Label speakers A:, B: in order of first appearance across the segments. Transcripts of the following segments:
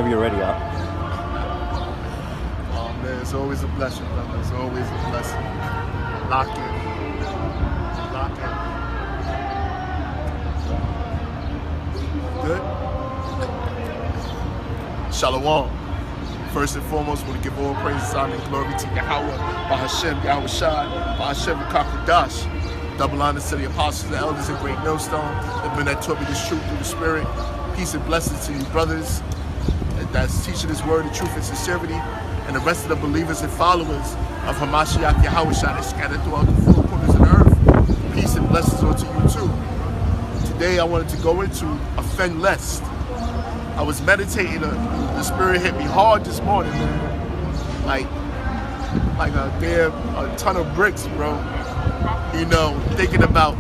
A: whenever you're ready, Up.
B: Oh man, it's always a blessing, brother. It's always a blessing. Lock in. Lock in. Good? Shalom. First and foremost, I want to give all praise, honor, and glory to Yahawah, Bahashem, Yahawashi, Bahashem, Qadash. Double honors to the apostles, the elders, and Greatmillstone, the men that taught me this truth through the Spirit. Peace and blessings to you, brothers that's teaching this word of truth and sincerity, and the rest of the believers and followers of Hamashiach Yahawashi that scattered throughout the four corners of the earth. Peace and blessings unto you too. Today I wanted to go into offend lest. I was meditating, the Spirit hit me hard this morning, man. Like a ton of bricks, bro. You know, thinking about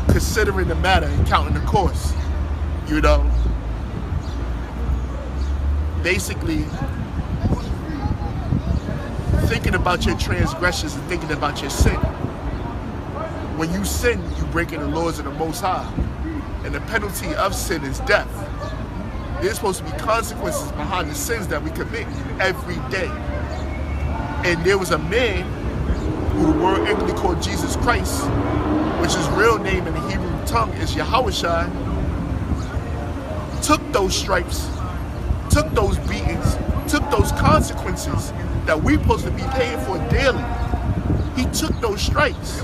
B: considering the matter and counting the cost. You know, basically thinking about your transgressions and thinking about your sin. When you sin, you breaking the laws of the Most High, and the penalty of sin is death. There's supposed to be consequences behind the sins that we commit every day. And there was a man who the word English called Jesus Christ, which his real name in the Hebrew tongue is Yahawashi, took those stripes, took those beatings, took those consequences that we're supposed to be paying for daily. He took those stripes.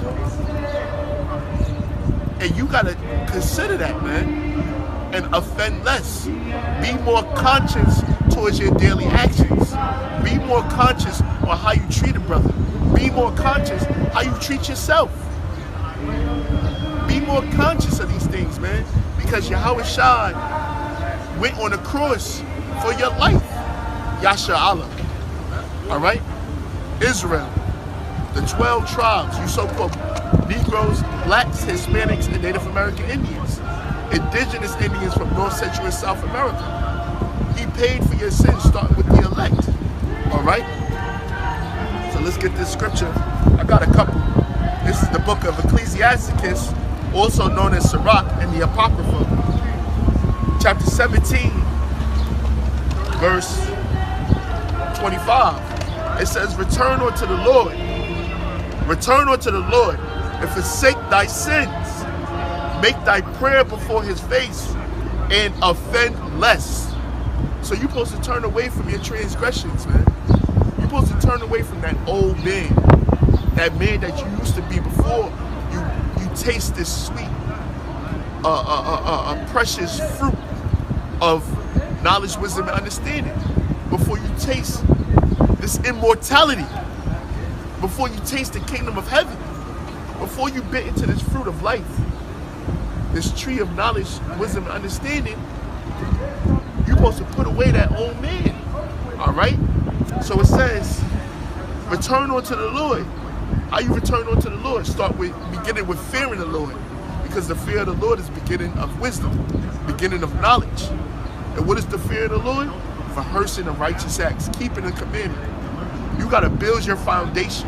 B: And you gotta consider that, man, and offend less. Be more conscious towards your daily actions. Be more conscious on how you treat a brother. Be more conscious how you treat yourself. Be more conscious of these things, man, because Yahawashi went on the cross for your life. Yasha Allah. All right? Israel, the 12 tribes, you so-called Negroes, Blacks, Hispanics, and Native American Indians, indigenous Indians from North, Central, and South America. He paid for your sins, starting with the elect. All right? So let's get this scripture. I got a couple. This is the book of Ecclesiasticus, also known as Barak and the Apocrypha. Chapter 17, verse 25. It says, return unto the Lord. Return unto the Lord and forsake thy sins. Make thy prayer before his face and offend less. So you're supposed to turn away from your transgressions, man. You're supposed to turn away from that old man. That man that you used to be before you taste this sweet, precious fruit of knowledge, wisdom, and understanding. Before you taste this immortality. Before you taste the kingdom of heaven. Before you bit into this fruit of life. This tree of knowledge, wisdom, and understanding. You're supposed to put away that old man. Alright? So it says, return unto the Lord. How you return unto the Lord? Start with beginning with fearing the Lord. Because the fear of the Lord is beginning of wisdom, beginning of knowledge. And what is the fear of the Lord? Rehearsing the righteous acts, keeping the commandment. You got to build your foundation.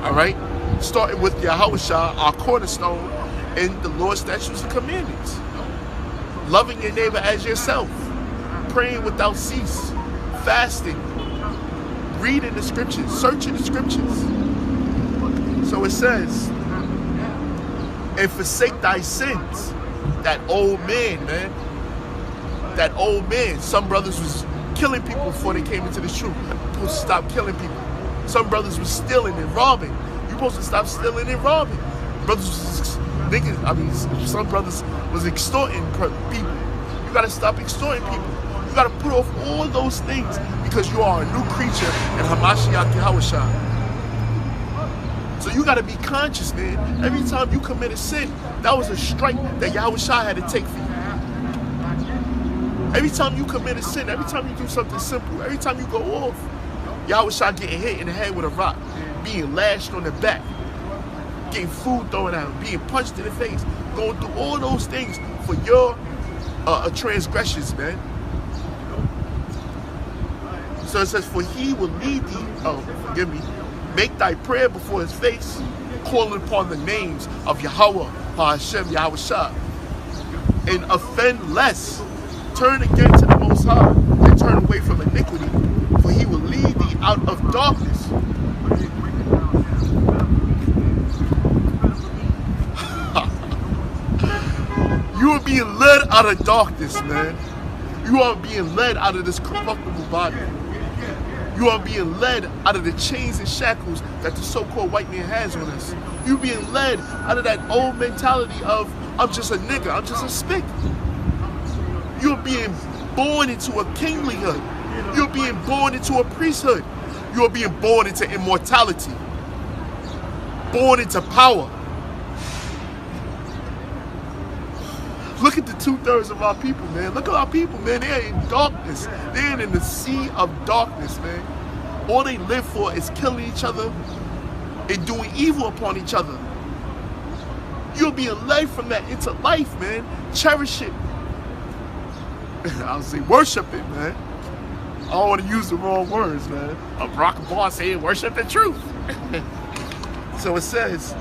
B: Alright? Starting with Yahawashi, our cornerstone, and the Lord's statutes and commandments. Loving your neighbor as yourself. Praying without cease. Fasting. Reading the scriptures. Searching the scriptures. So it says, and forsake thy sins. That old man, man. That old man. Some brothers was killing people before they came into the truth. You're supposed to stop killing people. Some brothers was stealing and robbing. You're supposed to stop stealing and robbing. Brothers was some brothers was extorting people. You gotta stop extorting people. You gotta put off all those things because you are a new creature in Hamashiach Yahawashi. So you gotta be conscious, man. Every time you commit a sin, that was a strike that Yahawashi had to take for you. Every time you commit a sin, every time you do something simple, every time you go off, Yahawashi getting hit in the head with a rock, being lashed on the back, getting food thrown at him, being punched in the face, going through all those things for your transgressions, man. So it says, for he will lead thee, make thy prayer before his face, calling upon the names of Yahawah, Hashem, Yahawashi, and offend less. Turn again to the Most Most High and turn away from iniquity, for he will lead thee out of darkness. You are being led out of darkness, man. You are being led out of this corruptible body. You are being led out of the chains and shackles that the so-called white man has on us. You're being led out of that old mentality of, I'm just a nigga, I'm just a spick. You're being born into a kinglyhood. You're being born into a priesthood. You're being born into immortality. Born into power. Look at the 2/3 of our people, man. Look at our people, man. They're in darkness. They're in the sea of darkness, man. All they live for is killing each other and doing evil upon each other. You're being led from that into life, man. Cherish it. I'll say worship it, man. I don't want to use the wrong words, man. I'm Gabar saying worship the truth. So it says,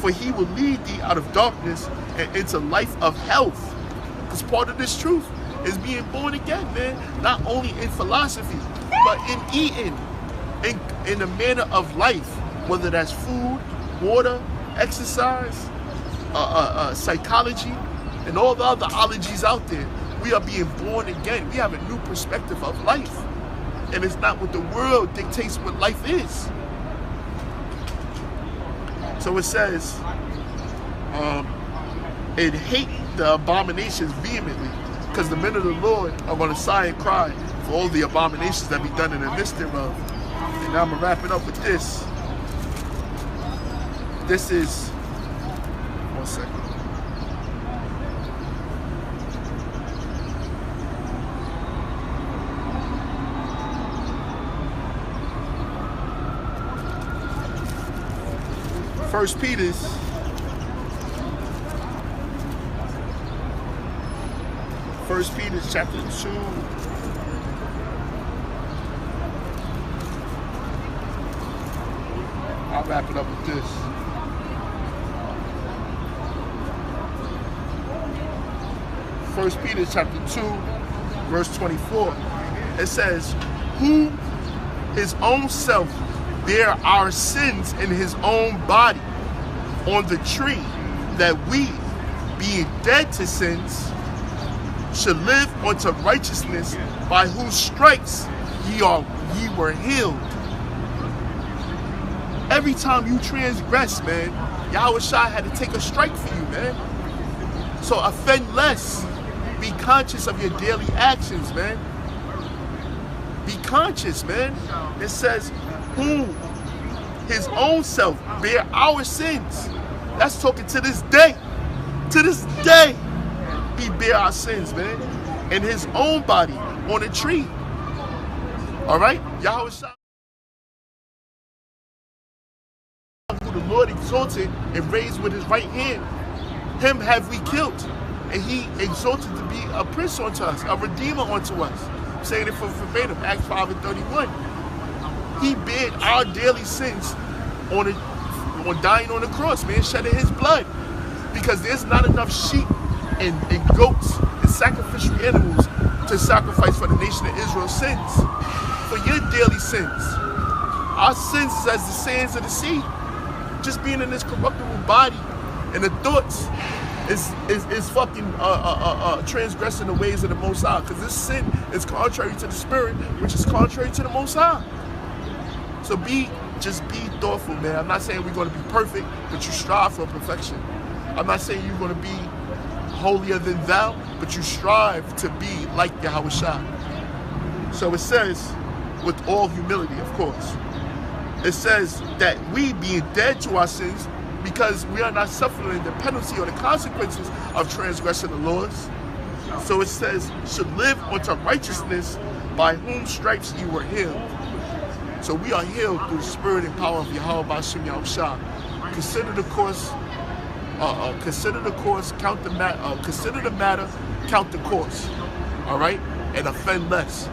B: for he will lead thee out of darkness and into life of health. Because part of this truth is being born again, man. Not only in philosophy, but in eating, in the manner of life, whether that's food, water, exercise, psychology, and all the other ologies out there. We are being born again. We have a new perspective of life. And it's not what the world dictates what life is. So it says, and hate the abominations vehemently, because the men of the Lord are going to sigh and cry for all the abominations that be done in the midst thereof. And now I'm going to wrap it up with this. This is, one second. First Peter's chapter 2. I'll wrap it up with this. First Peter chapter 2, verse 24. It says, who his own self bear our sins in his own body on the tree, that we, being dead to sins, should live unto righteousness, by whose stripes ye were healed. Every time you transgress, man, Yahawashi had to take a strike for you, man. So offend less. Be conscious of your daily actions, man. Be conscious, man. It says, who his own self bear our sins. That's talking to this day. To this day, he bear our sins, man. In his own body on a tree. All right? Yahawashi, who the Lord exalted and raised with his right hand, him have we killed. And he exalted to be a prince unto us, a redeemer unto us. I'm saying it for verbatim, Acts 5:31. He bared our daily sins on dying on the cross, man, shedding his blood. Because there's not enough sheep and goats and sacrificial animals to sacrifice for the nation of Israel's sins. For your daily sins. Our sins is as the sands of the sea. Just being in this corruptible body and the thoughts is fucking transgressing the ways of the Most High. Because this sin is contrary to the Spirit, which is contrary to the Most High. So just be thoughtful, man. I'm not saying we're going to be perfect, but you strive for perfection. I'm not saying you're going to be holier than thou, but you strive to be like Yahawashi. So it says, with all humility, of course, it says that we, being dead to our sins, because we are not suffering the penalty or the consequences of transgressing the laws. So it says, should live unto righteousness, by whom stripes you were healed. So we are healed through the spirit and power of Yahawah Yahawashi. Consider the course, count the matter, count the course. All right? And offend less.